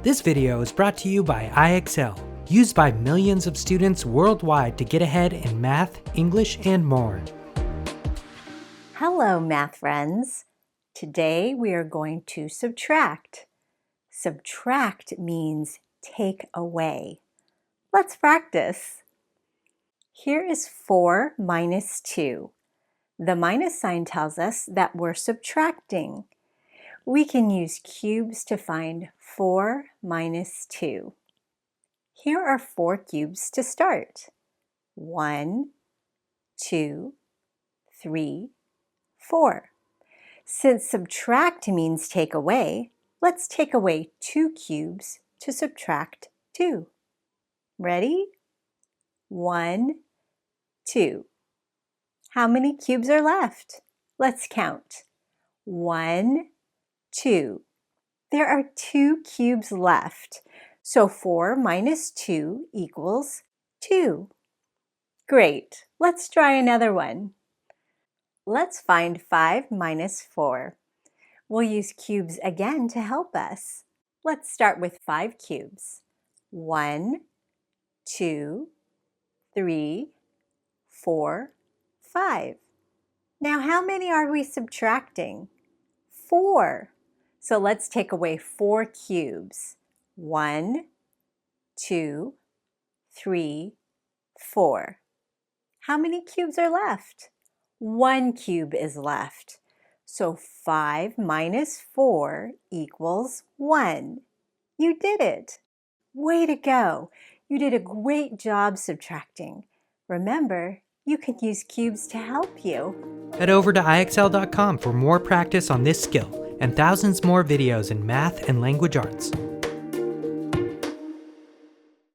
This video is brought to you by IXL, used by millions of students worldwide to get ahead in math, English, and more. Hello, math friends. Today we are going to subtract. Subtract means take away. Let's practice. Here is 4 minus 2. The minus sign tells us that we're subtracting. We can use cubes to find 4 minus 2. Here are 4 cubes to start. 1, 2, 3, 4. Since subtract means take away, let's take away 2 cubes to subtract 2. Ready? 1, 2. How many cubes are left? Let's count. 1, 2. There are 2 cubes left, so 4 minus 2 equals 2. Great, let's try another one. Let's find 5 minus 4. We'll use cubes again to help us. Let's start with 5 cubes. 1, 2, 3, 4, 5. Now how many are we subtracting? 4. So let's take away 4 cubes. 1, 2, 3, 4. How many cubes are left? 1 cube is left. So 5 minus 4 equals 1. You did it. Way to go. You did a great job subtracting. Remember, you can use cubes to help you. Head over to IXL.com for more practice on this skill and thousands more videos in math and language arts.